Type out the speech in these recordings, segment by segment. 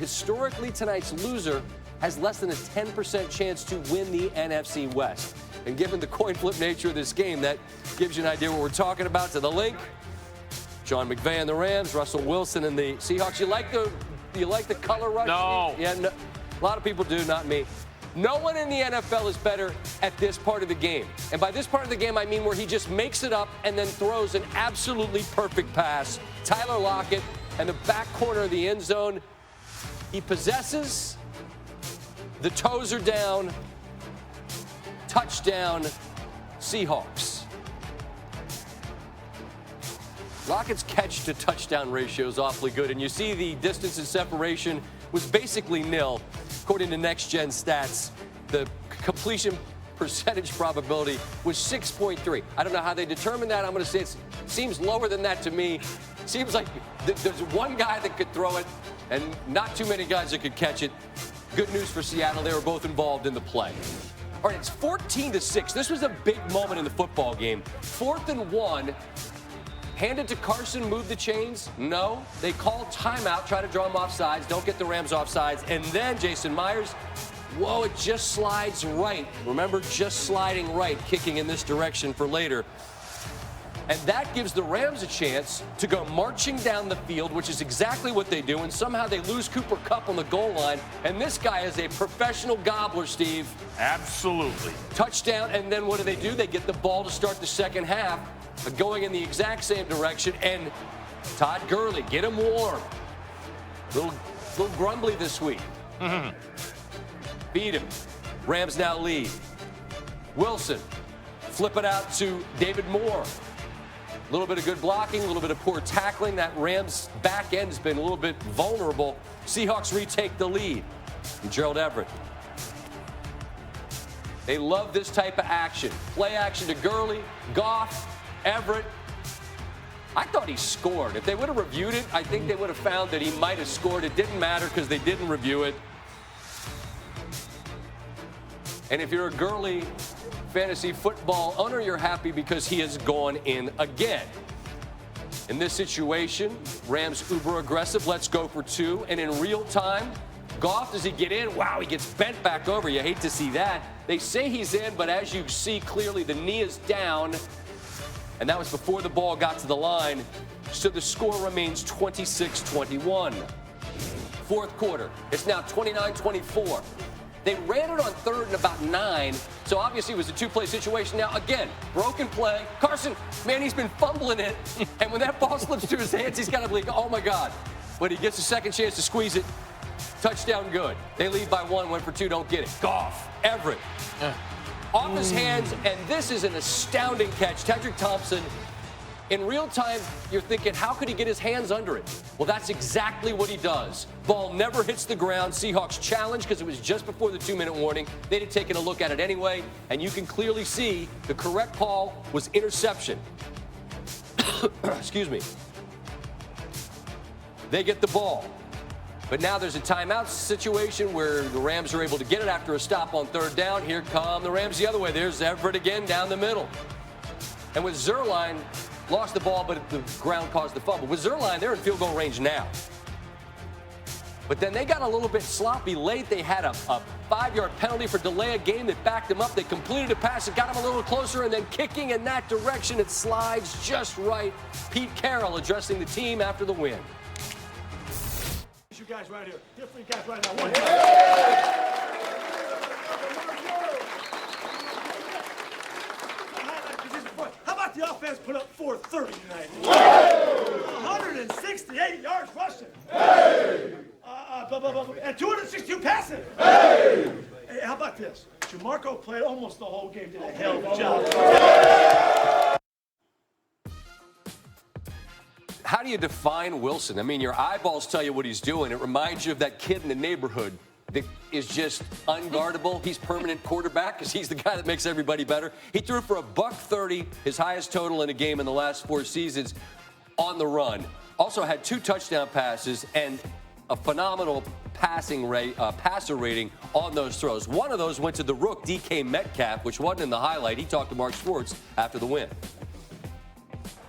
Historically, tonight's loser has less than a 10% chance to win the NFC West. And given the coin flip nature of this game, that gives you an idea what we're talking about. To the link, Sean McVay and the Rams, Russell Wilson and the Seahawks. You like the color rush? No. Yeah, no, a lot of people do, not me. No one in the NFL is better at this part of the game. And by this part of the game, I mean where he just makes it up and then throws an absolutely perfect pass. Tyler Lockett and the back corner of the end zone. He possesses. The toes are down. Touchdown, Seahawks. Lockett's catch to touchdown ratio is awfully good, and you see the distance and separation was basically nil. According to Next Gen Stats, the completion percentage probability was 6.3. I don't know how they determined that. I'm going to say it seems lower than that to me. Seems like there's one guy that could throw it and not too many guys that could catch it. Good news for Seattle. They were both involved in the play. All right, it's 14-6. This was a big moment in the football game. 4th and 1. Hand it to Carson, move the chains? No. They call timeout, try to draw him off sides, don't get the Rams off sides. And then Jason Myers, whoa, it just slides right. Remember, just sliding right, kicking in this direction for later. And that gives the Rams a chance to go marching down the field, which is exactly what they do. And somehow they lose Cooper Kupp on the goal line. And this guy is a professional gobbler, Steve. Absolutely. Touchdown, and then what do? They get the ball to start the second half, going in the exact same direction. And Todd Gurley, get him warm. Little grumbly this week. Beat him. Rams now lead. Wilson, flip it out to David Moore. A little bit of good blocking, a little bit of poor tackling. That Rams back end has been a little bit vulnerable. Seahawks retake the lead. And Gerald Everett. They love this type of action. Play action to Gurley, Goff, Everett. I thought he scored. If they would have reviewed it, I think they would have found that he might have scored. It didn't matter because they didn't review it. And if you're a Gurley fantasy football owner, you're happy because he has gone in again. In this situation, Rams uber aggressive. Let's go for two. And in real time, Goff, does he get in? Wow, he gets bent back over. You hate to see that. They say he's in, but as you see clearly, the knee is down. And that was before the ball got to the line. So the score remains 26-21. Fourth quarter, it's now 29-24. They ran it on 3rd and about 9, so obviously it was a two-play situation. Now, again, broken play. Carson, man, he's been fumbling it, and when that ball slips through his hands, he's got to be like, oh, my God. But he gets a second chance to squeeze it. Touchdown, good. They lead by 1, went for 2, don't get it. Goff, Everett, off his hands, and this is an astounding catch. Tedrick Thompson, in real time, you're thinking, how could he get his hands under it? Well, that's exactly what he does. Ball never hits the ground. Seahawks challenge because it was just before the 2-minute warning. They'd have taken a look at it anyway, and you can clearly see the correct call was interception. Excuse me. They get the ball. But now there's a timeout situation where the Rams are able to get it after a stop on 3rd down. Here come the Rams the other way. There's Everett again down the middle. And with Zuerlein, lost the ball, but the ground caused the fumble. With Zuerlein, they're in field goal range now. But then they got a little bit sloppy late. They had a 5-yard penalty for delay of game that backed them up. They completed a pass that got them a little closer, and then kicking in that direction, it slides just right. Pete Carroll addressing the team after the win. You guys right here. Different guys right now. One. How about the offense put up 430 tonight? 168 yards rushing. And 262 passing. Hey, how about this? Jamarco played almost the whole game, did a hell of a job. How do you define Wilson? I mean, your eyeballs tell you what he's doing. It reminds you of that kid in the neighborhood that is just unguardable. He's permanent quarterback because he's the guy that makes everybody better. He threw for $130, his highest total in a game in the last 4 seasons on the run. Also had 2 touchdown passes and a phenomenal passer rating on those throws. One of those went to the rook, DK Metcalf, which wasn't in the highlight. He talked to Mark Schwartz after the win.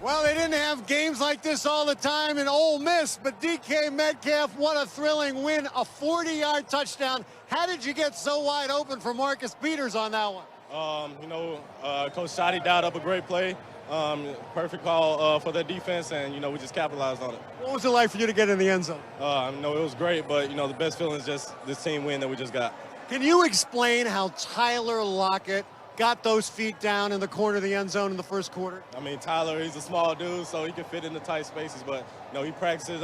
Well, they didn't have games like this all the time in Ole Miss, but DK Metcalf, what a thrilling win, a 40-yard touchdown. How did you get so wide open for Marcus Peters on that one? Coach Shoddy dialed up a great play. Perfect call for the defense, and, we just capitalized on it. What was it like for you to get in the end zone? It was great, but, the best feeling is just this team win that we just got. Can you explain how Tyler Lockett got those feet down in the corner of the end zone in the first quarter? Tyler, he's a small dude, so he can fit into tight spaces, but, he practices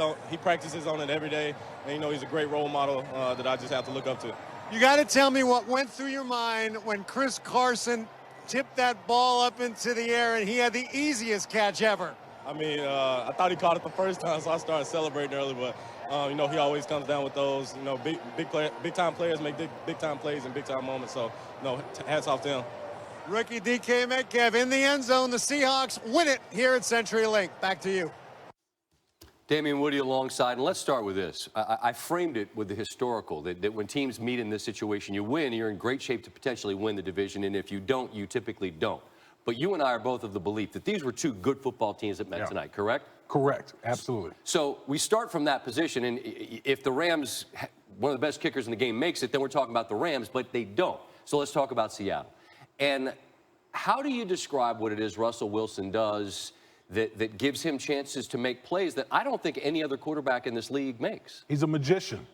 on it every day, and, he's a great role model that I just have to look up to. You got to tell me what went through your mind when Chris Carson tipped that ball up into the air and he had the easiest catch ever. I thought he caught it the first time, so I started celebrating early, but, he always comes down with those. Big-time players make big-time plays in big-time moments, so, hats off to him. Rookie DK Metcalf in the end zone. The Seahawks win it here at CenturyLink. Back to you. Damien Woody alongside, and let's start with this. I framed it with the historical, that when teams meet in this situation, you win, you're in great shape to potentially win the division, and if you don't, you typically don't. But you and I are both of the belief that these were two good football teams that met tonight, correct? Correct, absolutely. So we start from that position, and if the Rams, one of the best kickers in the game, makes it, then we're talking about the Rams, but they don't. So let's talk about Seattle. And how do you describe what it is Russell Wilson does that gives him chances to make plays that I don't think any other quarterback in this league makes? He's a magician.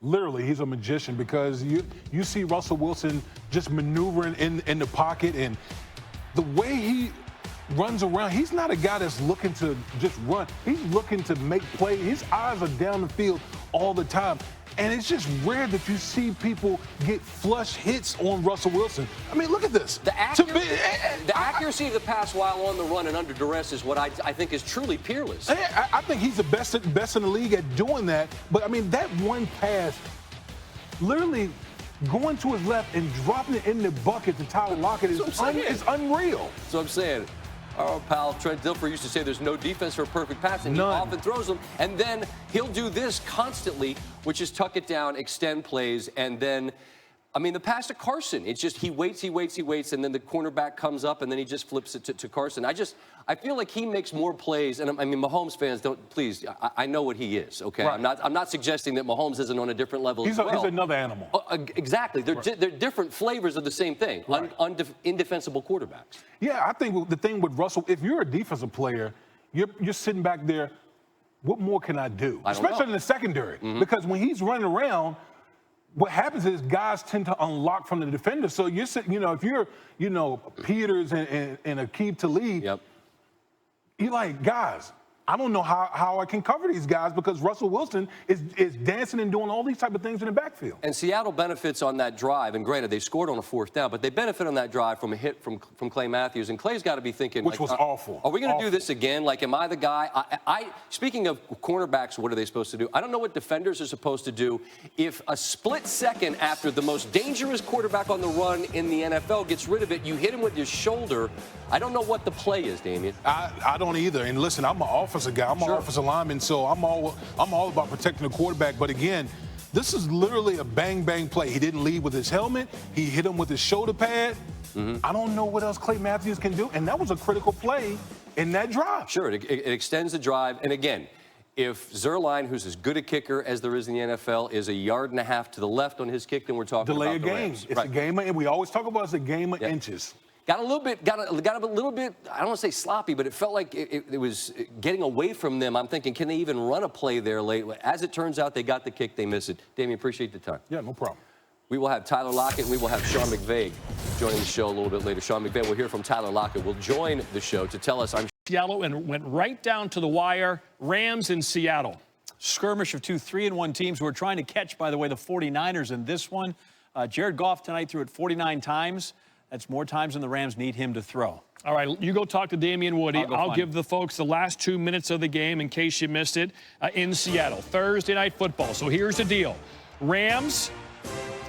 Literally, he's a magician because you see Russell Wilson just maneuvering in the pocket, and the way he runs around, he's not a guy that's looking to just run. He's looking to make plays. His eyes are down the field all the time. And it's just rare that you see people get flush hits on Russell Wilson. Look at this. The accuracy of the pass while on the run and under duress is what I think is truly peerless. I think he's the best in the league at doing that. But, that one pass, literally going to his left and dropping it in the bucket to Tyler Lockett is unreal. So I'm saying, our pal Trent Dilfer used to say there's no defense for a perfect pass, and he often throws them. And then he'll do this constantly, which is tuck it down, extend plays, and then, the pass to Carson, it's just he waits, and then the cornerback comes up, and then he just flips it to Carson. I feel like he makes more plays, and Mahomes fans please, I know what he is, okay? Right. I'm not suggesting that Mahomes isn't on a different level as well. He's another animal. Exactly. They're different flavors of the same thing, right. Indefensible quarterbacks. Yeah, I think the thing with Russell, if you're a defensive player, you're sitting back there, what more can I do? Especially in the secondary, because when he's running around, what happens is guys tend to unlock from the defender. So you're sitting, if you're, Peters and Aqib Talib, you're like, guys, I don't know how I can cover these guys because Russell Wilson is dancing and doing all these type of things in the backfield. And Seattle benefits on that drive, and granted, they scored on a fourth down, but they benefit on that drive from a hit from Clay Matthews, and Clay's got to be thinking, which was awful. Are we going to do this again? Am I the guy? Speaking of cornerbacks, what are they supposed to do? I don't know what defenders are supposed to do. If a split second after the most dangerous quarterback on the run in the NFL gets rid of it, you hit him with your shoulder. I don't know what the play is, Damien. I don't either. And listen, I'm an offensive guy. I'm an offensive lineman, so I'm all about protecting the quarterback. But again, this is literally a bang-bang play. He didn't lead with his helmet. He hit him with his shoulder pad. I don't know what else Clay Matthews can do. And that was a critical play in that drive. Sure, it extends the drive. And again, if Zerline, who's as good a kicker as there is in the NFL, is 1.5 yards to the left on his kick, then we're talking delay about the a game. Rams. It's a game, and we always talk about it's a game of inches. Got a little bit, I don't want to say sloppy, but it felt like it was getting away from them. I'm thinking, can they even run a play there late? As it turns out, they got the kick, they miss it. Damien, appreciate the time. Yeah, no problem. We will have Tyler Lockett, and we will have Sean McVay joining the show a little bit later. Sean McVay, we'll hear from Tyler Lockett. Will join the show to tell us, Seattle and went right down to the wire. Rams in Seattle. Skirmish of two 3-1 teams who are trying to catch, by the way, the 49ers in this one. Jared Goff tonight threw it 49 times. That's more times than the Rams need him to throw. All right, you go talk to Damien Woody. I'll give the folks the last 2 minutes of the game in case you missed it in Seattle. Thursday Night Football. So here's the deal. Rams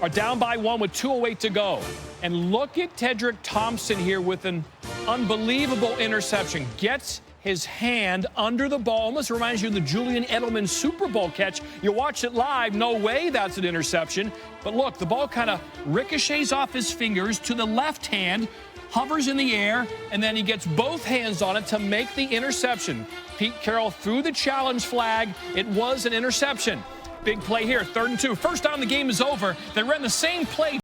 are down by 1 with 2:08 to go. And look at Tedrick Thompson here with an unbelievable interception. Gets his hand under the ball. Almost reminds you of the Julian Edelman Super Bowl catch. You watch it live, no way that's an interception. But look, the ball kind of ricochets off his fingers to the left hand. hovers in the air, and then he gets both hands on it to make the interception. Pete Carroll threw the challenge flag. It was an interception. Big play here, 3rd and 2. First down, the game is over. They ran the same play